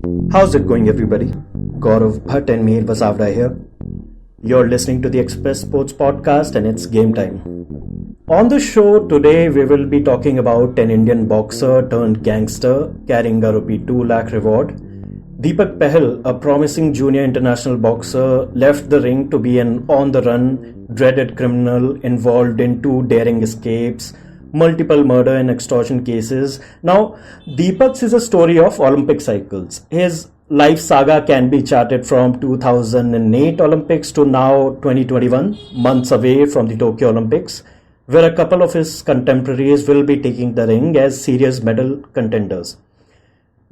How's it going, everybody? Gaurav, Bhatt, and Mihir Vasavda here. You're listening to the Express Sports Podcast, and it's game time. On the show today, we will be talking about an Indian boxer turned gangster carrying a rupee 2 lakh reward. Deepak Pahal, a promising junior international boxer, left the ring to be an on-the-run, dreaded criminal involved in 2 daring escapes, multiple murder and extortion cases. Now, Deepak's is a story of Olympic cycles. His life saga can be charted from 2008 Olympics to now 2021, months away from the Tokyo Olympics, where a couple of his contemporaries will be taking the ring as serious medal contenders.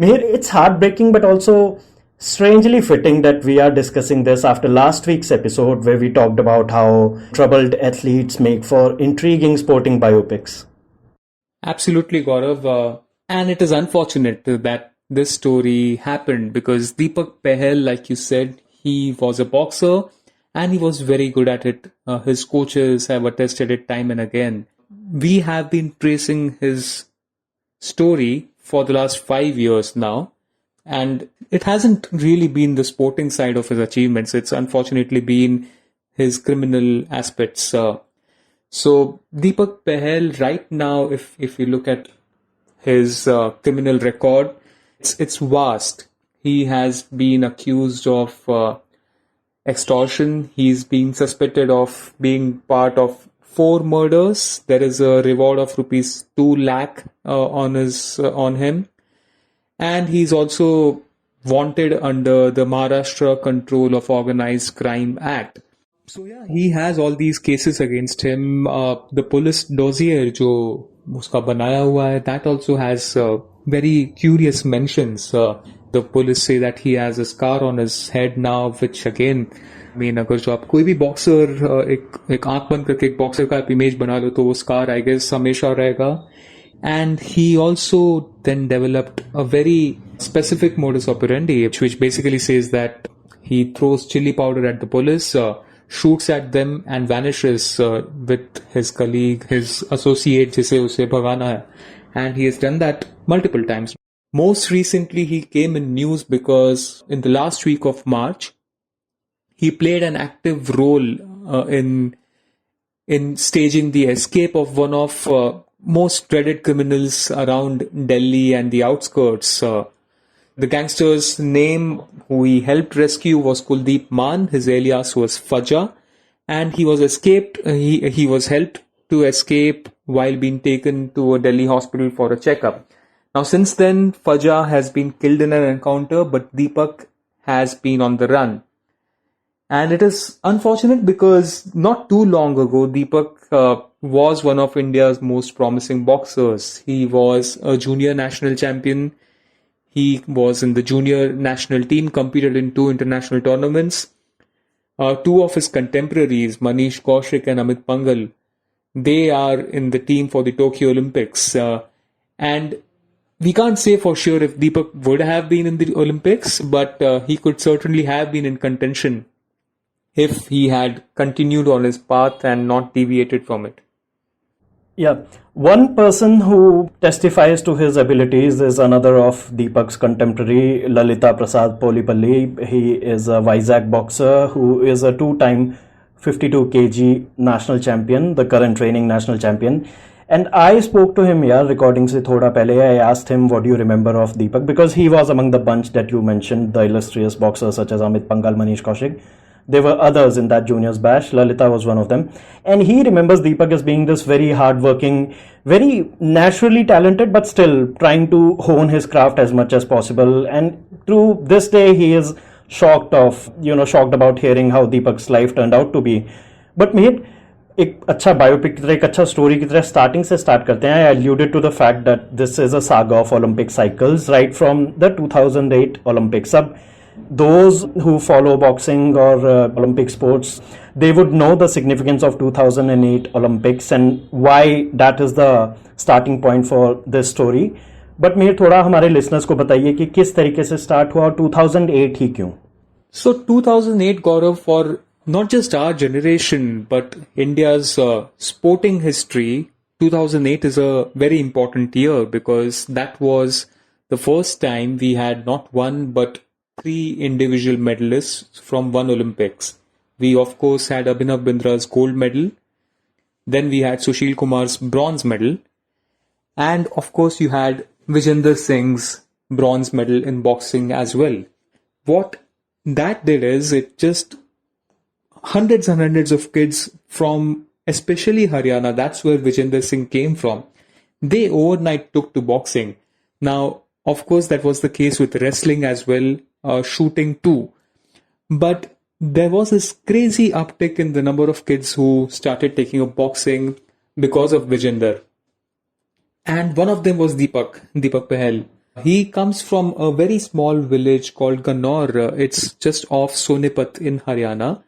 Mihir, it's heartbreaking but also strangely fitting that we are discussing this after last week's episode where we talked about how troubled athletes make for intriguing sporting biopics. Absolutely, Gaurav. And it is unfortunate that this story happened because Deepak Pahal, like you said, he was a boxer and he was very good at it. His coaches have attested it time and again. We have been tracing his story for the last 5 years now, and it hasn't really been the sporting side of his achievements. It's unfortunately been his criminal aspects. So Deepak Pahal right now, if you look at his criminal record, it's vast. He has been accused of extortion. He's been suspected of being part of 4 murders. There is a reward of rupees 2 lakh on him, and he's also wanted under the Maharashtra Control of Organized Crime Act. So yeah, he has all these cases against him. The police dossier जो उसका बनाया हुआ है, that also has very curious mentions. The police say that he has a scar on his head now, which again, I mean, अगर जो आप कोई भी बॉक्सर एक आंख बंद करके एक बॉक्सर का आप इमेज बना लो तो वो स्कार I guess हमेशा रहेगा. And he also then developed a very specific modus operandi, which basically says that he throws chili powder at the police, shoots at them and vanishes with his colleague, his associate जिसे उसे भगाना है. And he has done that multiple times. Most recently, he came in news because in the last week of March, he played an active role in staging the escape of one of most dreaded criminals around Delhi and the outskirts. The gangster's name who he helped rescue was Kuldeep Man. His alias was Fajr, and he was escaped. He was helped to escape while being taken to a Delhi hospital for a checkup. Now, since then, Fajr has been killed in an encounter, but Deepak has been on the run. And it is unfortunate because not too long ago, Deepak was one of India's most promising boxers. He was a junior national champion. He was in the junior national team, competed in 2 international tournaments. 2 of his contemporaries, Manish Kaushik and Amit Pangal, they are in the team for the Tokyo Olympics. And we can't say for sure if Deepak would have been in the Olympics, but he could certainly have been in contention if he had continued on his path and not deviated from it. Yeah, one person who testifies to his abilities is another of Deepak's contemporary, Lalita Prasad Polipalli. He is a Vizag boxer who is a 2-time 52 kg national champion, the current reigning national champion. And I spoke to him recording se thoda pehle. I asked him, what do you remember of Deepak? Because he was among the bunch that you mentioned, the illustrious boxers such as Amit Pangal, Manish Kaushik. There were others in that juniors batch. Lalita was one of them. And he remembers Deepak as being this very hardworking, very naturally talented, but still trying to hone his craft as much as possible. And through this day, he is shocked about hearing how Deepak's life turned out to be. But Mihir, एक अच्छा biopic की तरह एक अच्छा story की तरह starting से start करते हैं. आई alluded to the fact that this is a saga of Olympic cycles right from the 2008 Olympics. अब those who follow boxing or Olympic sports, they would know the significance of 2008 Olympics and why that is the starting point for this story. But मेरे थोड़ा हमारे listeners को बताइए कि किस तरीके से start हुआ और 2008 ही क्यों? So 2008, Gaurav, for not just our generation, but India's sporting history, 2008 is a very important year because that was the first time we had not one but three individual medalists from one Olympics. We of course had Abhinav Bindra's gold medal, then we had Sushil Kumar's bronze medal, and of course you had Vijender Singh's bronze medal in boxing as well. What that did is it just hundreds and hundreds of kids from especially Haryana, that's where Vijender Singh came from, they overnight took to boxing. Now, of course, that was the case with wrestling as well, shooting too. But there was this crazy uptick in the number of kids who started taking up boxing because of Vijender. And one of them was Deepak Pahal. He comes from a very small village called Ganaur. It's just off Sonipat in Haryana.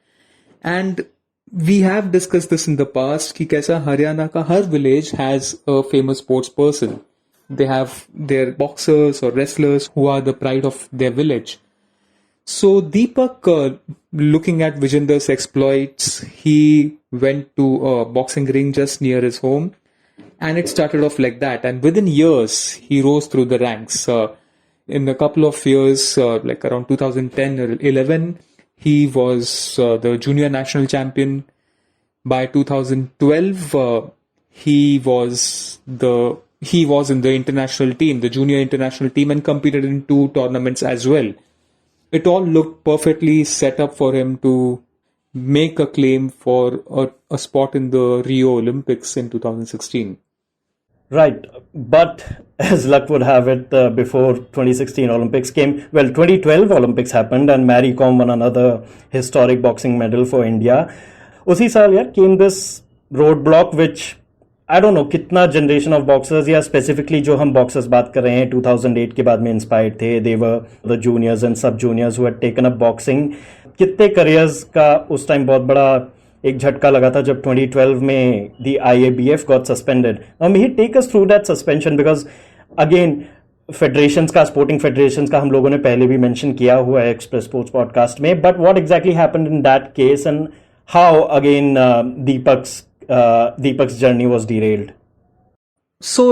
And we have discussed this in the past कि कैसा हरियाणा का हर village has a famous sports person. They have their boxers or wrestlers who are the pride of their village. So Deepak, looking at Vijender's exploits, he went to a boxing ring just near his home, and it started off like that. And within years, he rose through the ranks. In a couple of years, like around 2010 or 11, he was the junior national champion. By 2012, he was in the international team, the junior international team, and competed in 2 tournaments as well. It all looked perfectly set up for him to make a claim for a spot in the Rio Olympics in 2016. Right, but as luck would have it, before 2016 Olympics came, 2012 Olympics happened and Mary Kom won another historic boxing medal for India. उसी साल यार came this roadblock which I don't know कितना generation of boxers या specifically जो हम boxers बात कर रहे हैं 2008 के बाद में inspired थे, they were the juniors and sub juniors who had taken up boxing. कितने careers का उस time बहुत बड़ा एक झटका लगा था जब 2012 में the IABF got suspended. Now Mihir, take us through that suspension because again federations का स्पोर्टिंग फेडरेशंस का हम लोगों ने पहले भी मेंशन किया हुआ है एक्सप्रेस स्पोर्ट्स पॉडकास्ट में, but what exactly happened in that case and how again Deepak's journey was derailed? So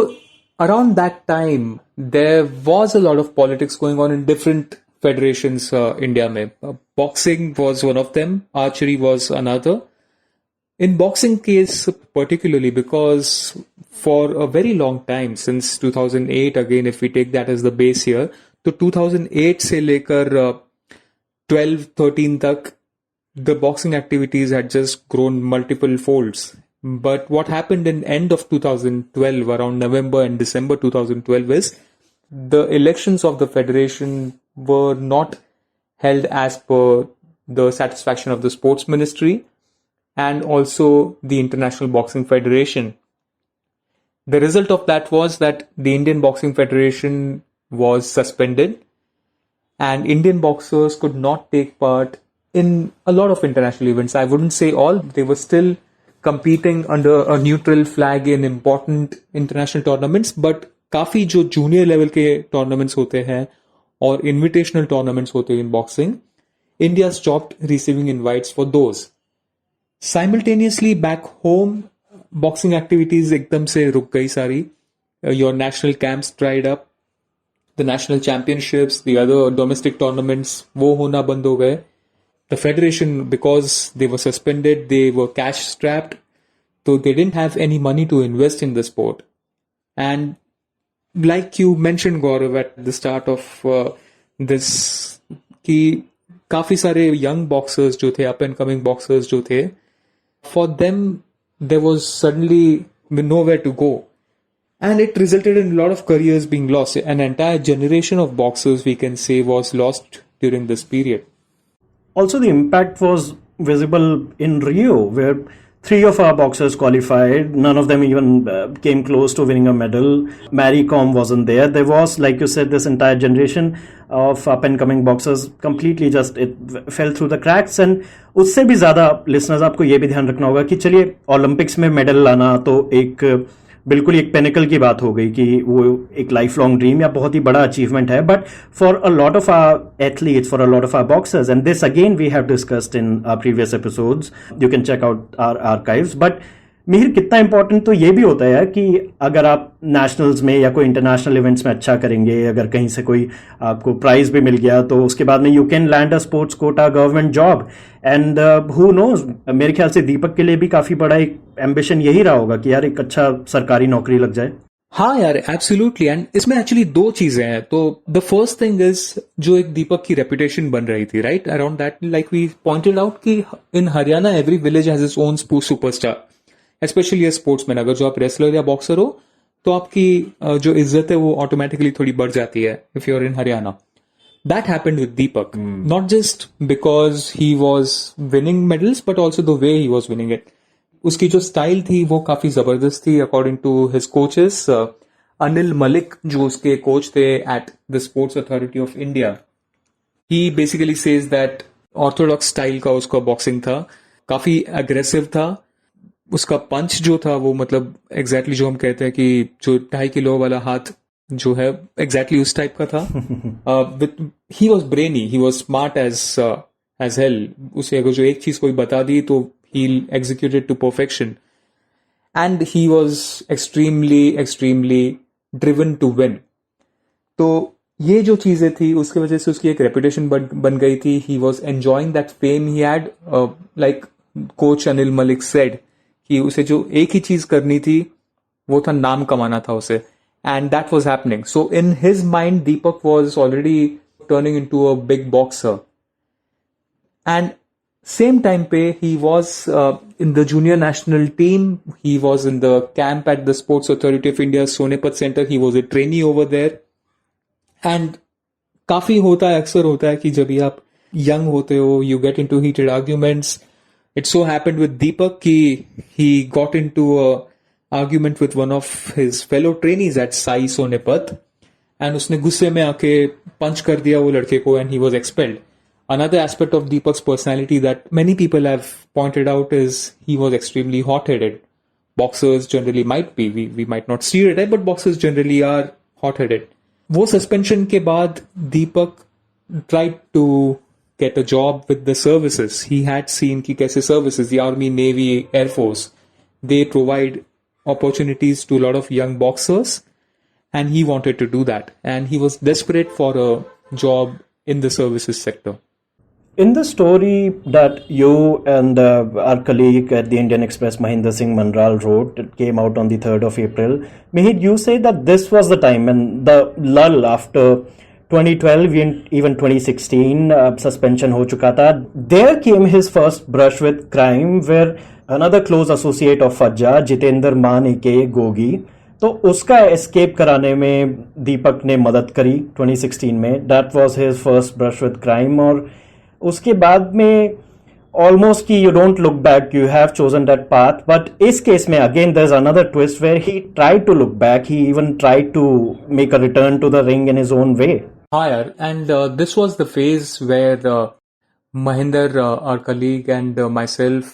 around that time, there was a lot of politics going on in different federations India mein. Boxing was one of them, archery was another. In boxing case particularly, because for a very long time, since 2008, again if we take that as the base year, to 2008 से लेकर 12-13 तक, the boxing activities had just grown multiple folds. But what happened in end of 2012, around November and December 2012, is the elections of the federation were not held as per the satisfaction of the sports ministry and also the International Boxing Federation. The result of that was that the Indian Boxing Federation was suspended and Indian boxers could not take part in a lot of international events. I wouldn't say all, they were still competing under a neutral flag in important international tournaments, but काफी जो junior level के tournaments होते हैं और invitational tournaments होते हैं in boxing, India stopped receiving invites for those. Simultaneously back home, boxing activities एकदम से रुक गई सारी. Your national camps dried up, the national championships, the other domestic tournaments, वो होना बंद हो गए. The federation, because they were suspended, they were cash strapped, so they didn't have any money to invest in the sport. And like you mentioned, Gaurav, at the start of this, कि काफी सारे young boxers जो थे, up and coming boxers जो थे, for them there was suddenly nowhere to go. And it resulted in a lot of careers being lost. An entire generation of boxers, we can say, was lost during this period. Also, the impact was visible in Rio, where 3 of our boxers qualified. None of them even came close to winning a medal. Mary Kom wasn't there. There was, like you said, this entire generation of up-and-coming boxers completely just, it fell through the cracks. And उससे भी ज़्यादा listeners आपको ये भी ध्यान रखना होगा कि चलिए ओलंपिक्स में मेडल लाना तो एक बिल्कुल एक पेनिकल की बात हो गई कि वो एक लाइफ लॉन्ग ड्रीम या बहुत ही बड़ा अचीवमेंट है, but for a lot of our athletes, for a lot of our boxers, and this again we have discussed in our previous episodes, you can check out our archives, but Mihir, कितना important तो ये भी होता है कि अगर आप nationals में या कोई इंटरनेशनल इवेंट्स में अच्छा करेंगे, अगर कहीं से कोई आपको प्राइज भी मिल गया तो उसके बाद में you can land a sports quota government job and who knows, मेरे ख्याल से दीपक के लिए भी काफी बड़ा एक एम्बिशन यही रहा होगा कि यार एक अच्छा सरकारी नौकरी लग जाए. हाँ यार, एब्सोल्युटली. एंड इसमें एक्चुअली दो चीजें हैं. तो द फर्स्ट थिंग इज जो एक दीपक की रेपुटेशन बन रही थी, right, around that, like we pointed out कि in Haryana every village has its own superstar, specially as sportsman. अगर जो आप रेसलर या बॉक्सर हो तो आपकी जो इज्जत है वो ऑटोमेटिकली थोड़ी बढ़ जाती है if you are in Haryana. That happened with Deepak, not just because he was winning medals, but also the way he was winning it. उसकी जो स्टाइल थी वो काफी जबरदस्त थी according to his coaches. Anil Malik जो उसके कोच थे at the sports authority of India, he basically says that orthodox style का उसका बॉक्सिंग था, काफी अग्रेसिव था. उसका पंच जो था वो मतलब एग्जैक्टली जो हम कहते हैं कि जो 2.5 किलो वाला हाथ जो है एग्जैक्टली उस टाइप का था. He was brainy, he was smart as hell. उसे अगर जो एक चीज कोई बता दी तो he executed to perfection, and he was extremely driven to win. तो ये जो चीजें थी उसकी वजह से उसकी एक रेपुटेशन बन गई थी. he was enjoying that fame he had, like coach Anil Malik said कि उसे जो एक ही चीज करनी थी वो था नाम कमाना था उसे, and that was happening. So in his mind Deepak was already turning into a big boxer. And same time pe he was in the junior national team, he was in the camp at the Sports Authority of India Sonepat Center, he was a trainee over there. And काफी होता है, अक्सर होता है कि जब भी आप यंग होते हो you get into heated arguments. It so happened with Deepak कि he got into a argument with one of his fellow trainees at Sai Sonepat, and उसने गुस्से में आके पंच कर दिया वो लड़के को and he was expelled. Another aspect of Deepak's personality that many people have pointed out is he was extremely hot-headed. Boxers generally might be, we might not stereotype, but boxers generally are hot-headed. वो suspension के बाद Deepak tried to get a job with the services. He had seen कि कैसे services, the Army, Navy, Air Force, they provide opportunities to a lot of young boxers, and he wanted to do that. And he was desperate for a job in the services sector. In the story that you and our colleague at the Indian Express, Mahinder Singh Manral, wrote, it came out on the 3rd of April. Mihir, you say that this was the time and the lull after 2012 and even 2016 suspension ho chuka tha. There came his first brush with crime, where another close associate of Fajja, Jitendra Maan aka Gogi, तो उसका escape कराने में दीपक ने मदद करी 2016 में. That was his first brush with crime. और उसके बाद में ऑलमोस्ट कि you don't look back, you have chosen that path. But इस केस में again there is another twist where he tried to look back, he even tried to make a return to the ring in his own way. हाँ यार, and this was the phase where Mahinder, our colleague, and myself,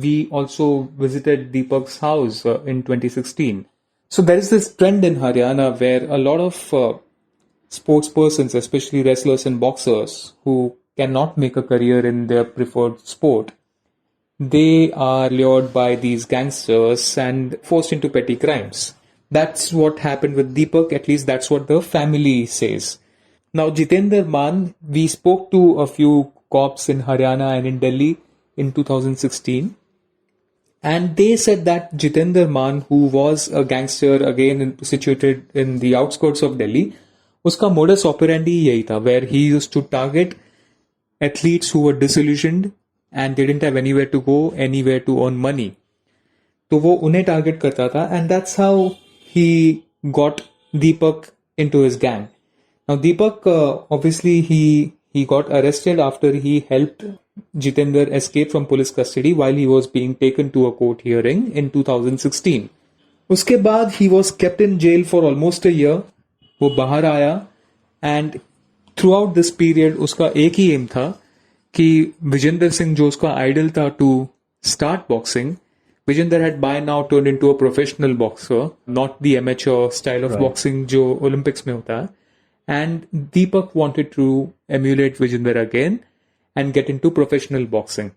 we also visited Deepak's house in 2016. So there is this trend in Haryana where a lot of sports persons, especially wrestlers and boxers, who cannot make a career in their preferred sport, they are lured by these gangsters and forced into petty crimes. That's what happened with Deepak, at least that's what the family says. Now, Jitendra Maan, we spoke to a few cops in Haryana and in Delhi in 2016. And they said that Jitendra Maan, who was a gangster, again situated in the outskirts of Delhi, uska modus operandi yahi tha, where he used to target athletes who were disillusioned and they didn't have anywhere to go, anywhere to earn money. तो वो उन्हें target करता था, and that's how he got Deepak into his gang. Now Deepak, obviously he got arrested after he helped Jitendra escape from police custody while he was being taken to a court hearing in 2016. उसके बाद he was kept in jail for almost a year. वो बाहर आया, and throughout this period उसका एक ही M था कि विजेंद्र सिंह जो उसका आइडल था to start boxing, Vijender had by now turned into a professional boxer, not the amateur style of boxing जो Olympics में होता है. And Deepak wanted to emulate Vijender again and get into professional boxing.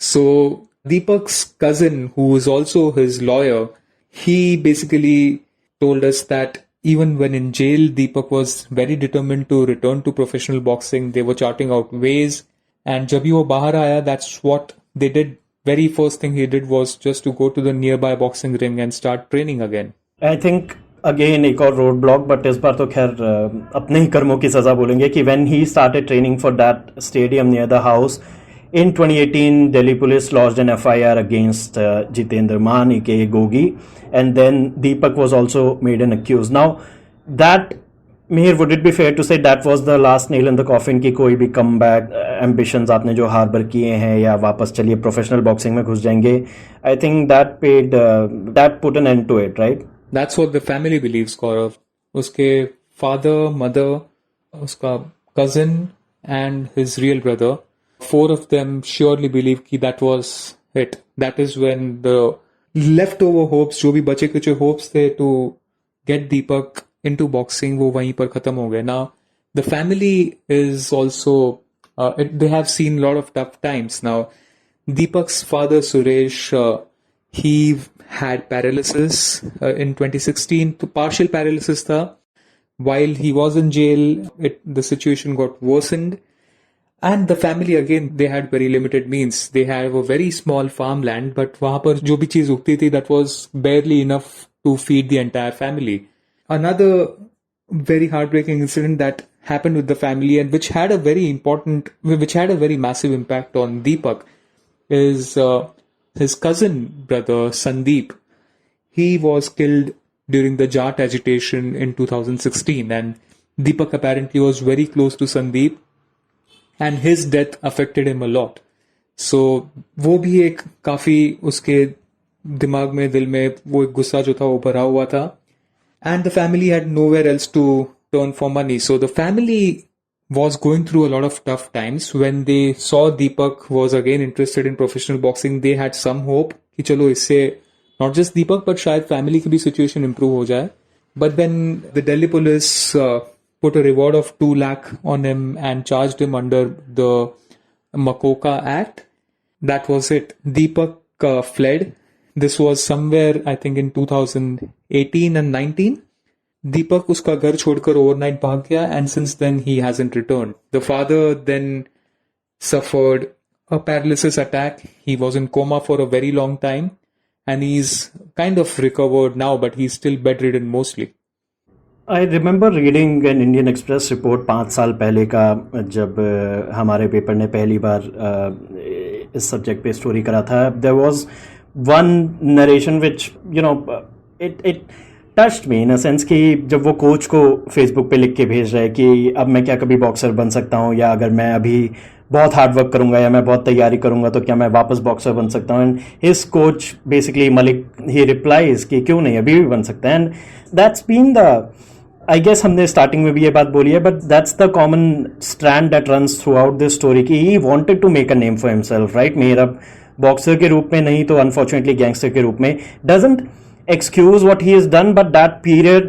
So Deepak's cousin, who is also his lawyer, he basically told us that even when in jail, Deepak was very determined to return to professional boxing. They were charting out ways. And जब भी वो बाहर आया, that's what they did. Very first thing he did was just to go to the nearby boxing ring and start training again. I think again एक और road block, but इस बार तो खैर अपने ही कर्मों की सजा बोलेंगे कि when he started training for that stadium near the house in 2018 Delhi police lodged an FIR against Jitendra Maan aka Gogi, and then Deepak was also made an accused. Now that, Mihir, would it be fair to say that was the last nail in the coffin कि कोई भी comeback ambitions आपने जो harbour किए हैं या वापस चलिए प्रोफेशनल बॉक्सिंग में घुस जाएंगे? I think that put an end to it, right? That's what the family believes, Gaurav. उसके father, mother, उसका cousin and his real brother, 4 of them surely believe कि that was it. That is when the leftover hopes, जो भी बचे कुछ hopes थे to get Deepak into boxing, वो वहीं पर खत्म हो गए. Now, the family is also, they have seen a lot of tough times. Now, Deepak's father, Suresh, he had paralysis in 2016. तो partial paralysis था. While he was in jail, the situation got worsened. And the family, again, they had very limited means. They have a very small farmland, but वहाँ पर जो भी चीज उगती थी, that was barely enough to feed the entire family. Another very heartbreaking incident that happened with the family and which had a very massive impact on Deepak is his cousin brother Sandeep. He was killed during the Jat agitation in 2016, and Deepak apparently was very close to Sandeep. And his death affected him a lot. So वो भी एक काफी उसके दिमाग में, दिल में वो एक गुस्सा जो था वो भरा हुआ था. And the family had nowhere else to turn for money. So the family was going through a lot of tough times. When they saw Deepak was again interested in professional boxing, they had some hope कि चलो इससे not just Deepak but शायद family की भी situation improve हो जाए. But then the Delhi police put a reward of 2 lakh on him and charged him under the Makoka Act. That was it. Deepak fled. This was somewhere, I think, in 2018 and 19. Deepak uska ghar chhodkar overnight bhag gaya, and since then he hasn't returned. The father then suffered a paralysis attack. He was in coma for a very long time, and he's kind of recovered now, but he's still bedridden mostly. I remember reading an Indian Express report 5 साल पहले का, जब हमारे paper ने पहली बार इस subject पे story करा था. There was one narration which, it touched me in a sense कि जब वो कोच को फेसबुक पे लिख के भेज रहा है कि अब मैं क्या कभी बॉक्सर बन सकता हूँ, या अगर मैं अभी बहुत हार्ड वर्क करूंगा या मैं बहुत तैयारी करूंगा तो क्या मैं वापस बॉक्सर बन सकता हूँ. And his coach basically Malik, he replies कि क्यों नहीं, अभी भी बन सकता है. And that's been the, I guess हमने स्टार्टिंग में भी ये बात बोली है, but that's the common strand that runs throughout this story कि he wanted to make a name for himself, right? मेरा बॉक्सर के रूप में नहीं तो अनफॉर्चुनेटली गैंगस्टर के रूप में. Doesn't excuse what he has done, but that period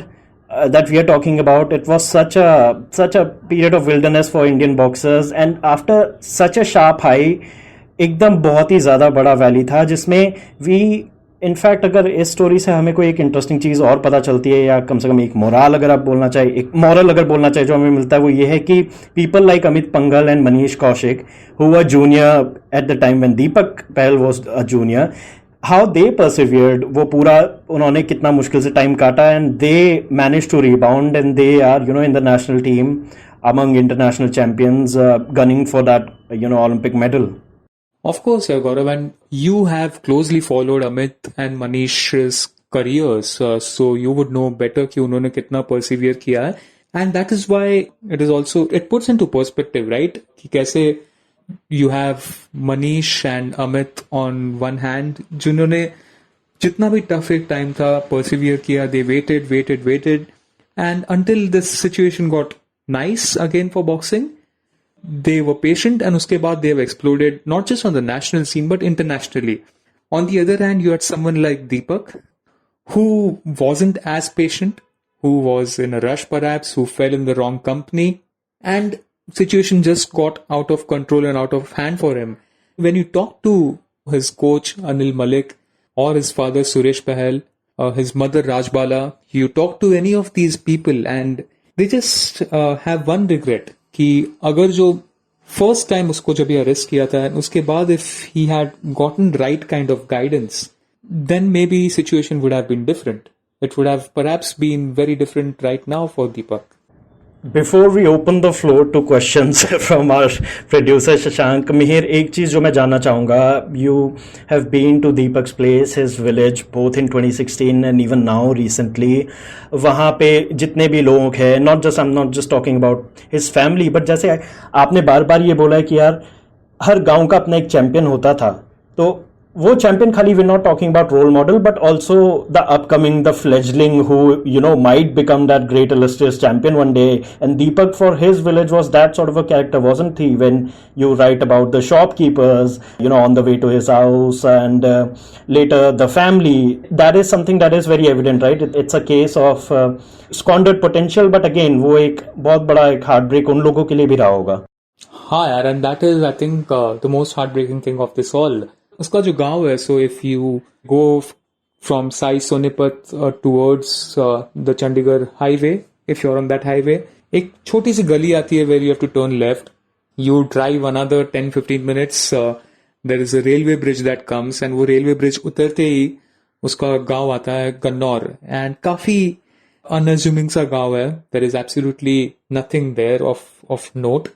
that we are talking about, it was such a period of wilderness for Indian boxers, and after such a sharp high, एकदम बहुत ही ज़्यादा बड़ा valley था जिसमें we, in fact अगर इस story से हमें कोई एक इंटरेस्टिंग चीज़ और पता चलती है, या कम से कम एक मोरल अगर आप बोलना चाहे, एक मॉरल अगर बोलना चाहे जो हमें मिलता है, वो ये है कि people like Amit Panghal and Manish Kaushik, who were junior at the time when Deepak Pahal was a junior, how they persevered, वो पूरा उन्होंने कितना मुश्किल से टाइम काटा, and they managed to rebound, and they are, in the national team among international champions, gunning for that, Olympic medal. Of course, Gaurav, and you have closely followed Amit and Manish's careers, so you would know better कि उन्होंने कितना persevere किया है, and that is why it puts into perspective, right? कि कैसे you have Manish and Amit on one hand, जिन्होंने जितना भी tough एक time था persevere किया, they waited, and until this situation got nice again for boxing, they were patient, and उसके बाद they have exploded not just on the national scene but internationally. On the other hand, you had someone like Deepak, who wasn't as patient, who was in a rush perhaps, who fell in the wrong company, and situation just got out of control and out of hand for him. When you talk to his coach Anil Malik or his father Suresh Pahal, his mother Rajbala, you talk to any of these people and they just have one regret कि अगर जो first time उसको जब ये arrest किया था and उसके बाद if he had gotten right kind of guidance, then maybe situation would have been different. It would have perhaps been very different right now for Deepak. Before we open the floor to questions from our producer Shashank, Mihir, एक चीज जो मैं जानना चाहूँगा, you have been to Deepak's place, his village, both in 2016 and even now recently. वहाँ पे जितने भी लोग हैं, I'm not just talking about his family, but जैसे आपने बार बार ये बोला है कि यार हर गांव का अपना एक चैंपियन होता था, तो वो चैंपियन खाली we're not talking about role model but also the upcoming, the fledgling who might become that great illustrious champion one day. And Deepak for his village was that sort of a character, wasn't he? When you write about the shopkeepers on the way to his house and later the family, that is something that is very evident, right? It's a case of squandered potential, but again वो एक बहुत बड़ा एक heartbreak उन लोगों के लिए भी रहा होगा. हाँ यार, and that is I think the most heartbreaking thing of this all. उसका जो गांव है, so if you go from Sai Sonipat towards the Chandigarh highway, if you're on that highway, एक छोटी सी गली आती है where you have to turn left. You drive another 10-15 minutes. There is a railway bridge that comes, and वो railway bridge उतरते ही उसका गांव आता है गन्नौर, and काफी unassuming सा गांव है. There is absolutely nothing there of note.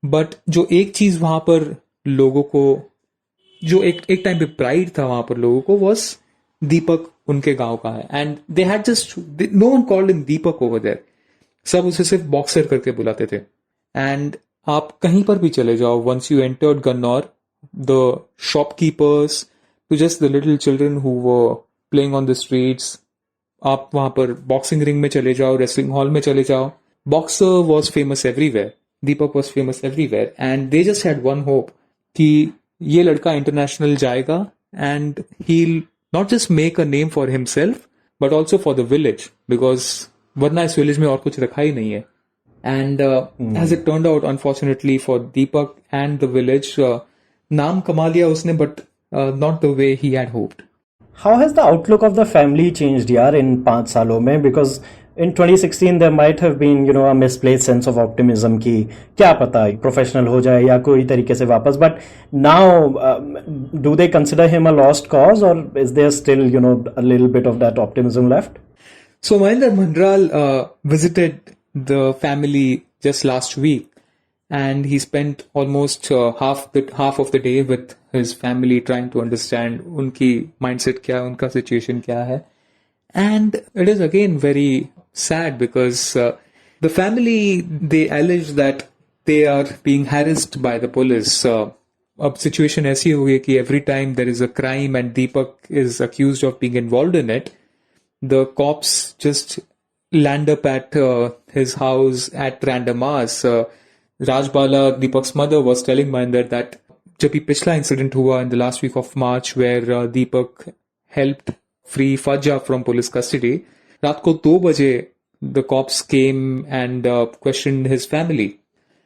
But जो एक चीज वहां पर लोगों को, जो एक टाइम पे प्राइड था वहां पर लोगों को, was दीपक उनके गांव का है. And they had just no one called him Deepak over there. सब उसे सिर्फ बॉक्सर करके बुलाते थे. एंड आप कहीं पर भी चले जाओ, once you entered Gannaur, the shopkeepers to just the little children who were playing on the streets, आप वहां पर बॉक्सिंग रिंग में चले जाओ, रेसलिंग हॉल में चले जाओ, boxer was famous everywhere, Deepak was famous everywhere. And they just had one hope कि ये लड़का इंटरनेशनल जाएगा and he'll not just make a name for himself but also for the village, because वरना इस village में और कुछ रखा ही नहीं है. And as it turned out, unfortunately for Deepak and the village, नाम कमा लिया उसने, but not the way he had hoped. How has the outlook of the family changed यार in 5 सालों में? Because in 2016 there might have been a misplaced sense of optimism कि क्या पता प्रोफेशनल हो जाए या कोई तरीके से वापस. But now do they consider him a lost cause, or is there still a little bit of that optimism left? So Mahendra Mandral visited the family just last week, and he spent almost half of the day with his family trying to understand उनकी mindset क्या है, उनका situation क्या है. And it is again very sad because the family, they allege that they are being harassed by the police. अब situation ऐसी हो गई कि every time there is a crime and Deepak is accused of being involved in it, the cops just land up at his house at random hours. Rajbala, Deepak's mother, was telling Mahinder that जब भी पिछला incident हुआ in the last week of March where Deepak helped free Fajja from police custody, रात को 2 बजे the cops came and questioned his family.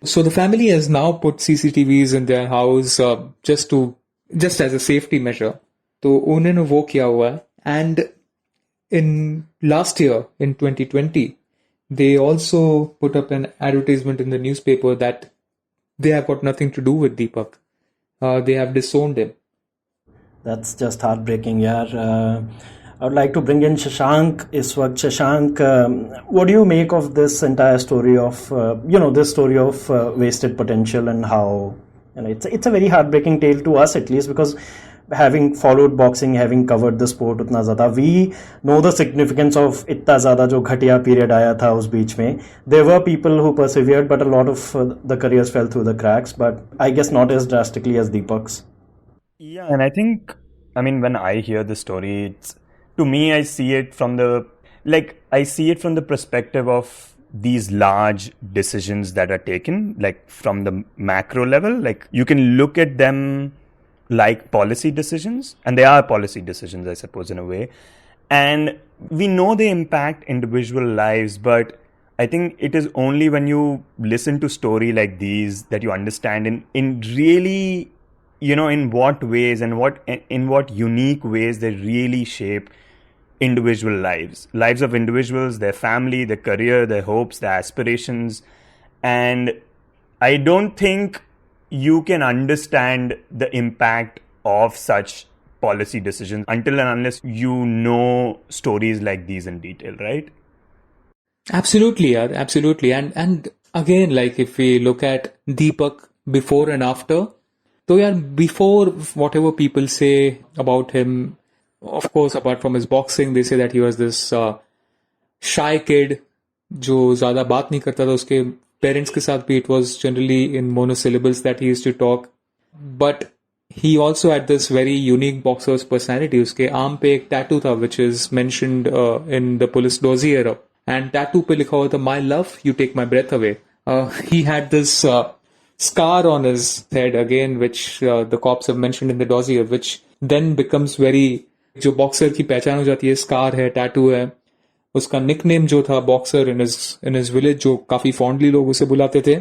So the family has now put CCTVs in their house just as a safety measure. तो उन्होंने वो किया हुआ है. And in last year, in 2020, they also put up an advertisement in the newspaper that they have got nothing to do with Deepak. They have disowned him. That's just heartbreaking, yaar. I would like to bring in Shashank is what Shashank, what do you make of this entire story of this story of wasted potential, and how it's a very heartbreaking tale to us, at least, because having followed boxing, having covered the sport utna zyada, we know the significance of itna zyada jo ghatiya period aaya tha us beech mein. There were people who persevered, but a lot of the careers fell through the cracks, but I guess not as drastically as Deepak's. Yeah, and I think, when I hear the story, to me, I see it from the perspective of these large decisions that are taken, like from the macro level. Like, you can look at them like policy decisions, and they are policy decisions, I suppose, in a way. And we know they impact individual lives, but I think it is only when you listen to story like these that you understand in really in what ways and in what unique ways they really shape individual lives of individuals, their family, their career, their hopes, their aspirations. And I don't think you can understand the impact of such policy decisions until and unless you know stories like these in detail, right? Absolutely, yeah, absolutely. And again, like if we look at Deepak before and after, so yeah, before, whatever people say about him, of course, apart from his boxing, they say that he was this shy kid जो ज़्यादा बात नहीं करता था. उसके parents के साथ भी it was generally in monosyllables that he used to talk. But he also had this very unique boxer's personality. उसके आर्म पे एक tattoo था which is mentioned in the police dossier. And tattoo पे लिखा हुआ था My love, you take my breath away. He had this scar on his head again, which the cops have mentioned in the dossier, which then becomes very, जो boxer की पहचान हो जाती है, स्कार है, टैटू है. उसका निकनेम जो था बॉक्सर इन हिज विलेज, जो काफी फॉन्डली लोग उसे बुलाते थे,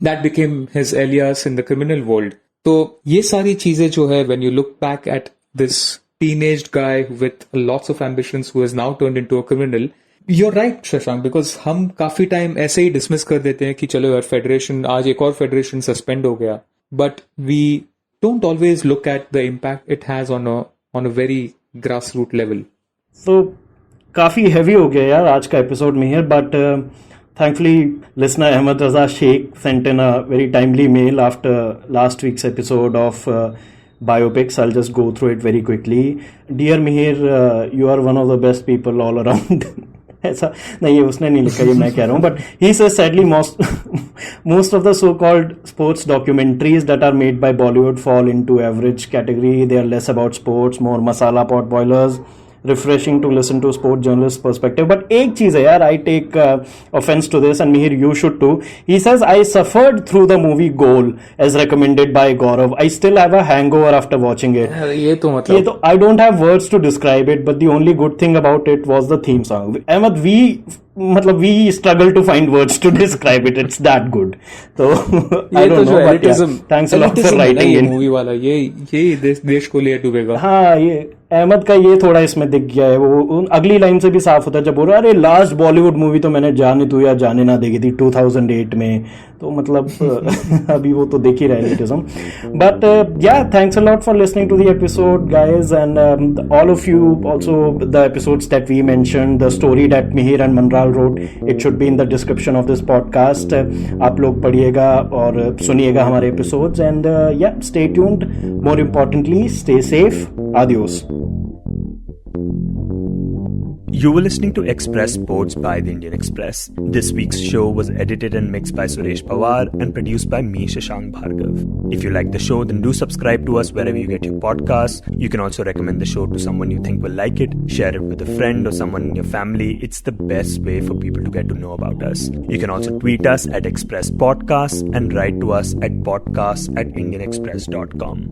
that became his alias in the criminal world. तो ये सारी चीजें जो है, when you look back at this teenage guy with lots of ambitions who has now turned into a criminal, you're right Shashank, because हम काफी टाइम ऐसे ही dismiss कर देते हैं कि चलो यार फेडरेशन, आज एक और फेडरेशन सस्पेंड हो गया, but we don't always look at the impact it has on a very grassroots level. So काफी heavy हो गया यार आज का episode में here, but thankfully listener Ahmed Raza Sheikh sent in a very timely mail after last week's episode of biopics. I'll just go through it very quickly. Dear Mihir, you are one of the best people all around. ऐसा नहीं, उसने नहीं लिखा, ये मैं कह रहा हूँ. But he says sadly most of the so-called sports documentaries that are made by Bollywood fall into average category. They are less about sports, more masala pot boilers. Refreshing to listen to sport journalist perspective. But एक चीज है यार, I take offense to this, and Mihir, you should too. He says, I suffered through the movie Goal as recommended by Gaurav. I still have a hangover after watching it. ये तो मतलब, I don't have words to describe it, but the only good thing about it was the theme song. Ahmed, we struggle to find words to describe it. It's that good. So I don't know, but yeah, thanks a lot for writing in. Movie वाला ये देश को ले डूबेगा. हाँ, ये अहमद का ये थोड़ा इसमें दिख गया है. वो अगली लाइन से भी साफ होता है जब बोल रहा है, अरे लास्ट बॉलीवुड मूवी तो मैंने जाने तू या जाने ना देखी थी 2008 में. तो मतलब अभी वो तो देख ही रहे नेटिज्म. But ya, thanks a lot for listening to the episode guys, and all of you also the episodes that we mentioned, the story that Mihir and Manral wrote, it should be in the description of this podcast. आप लोग पढ़िएगा और सुनिएगा हमारे episodes, and ya, stay tuned. More importantly, stay safe. Adios. You were listening to Express Sports by the Indian Express. This week's show was edited and mixed by Suresh Pawar and produced by me, Shashank Bhargav. If you like the show, then do subscribe to us wherever you get your podcasts. You can also recommend the show to someone you think will like it. Share it with a friend or someone in your family. It's the best way for people to get to know about us. You can also tweet us at Express Podcasts and write to us at podcasts@indianexpress.com.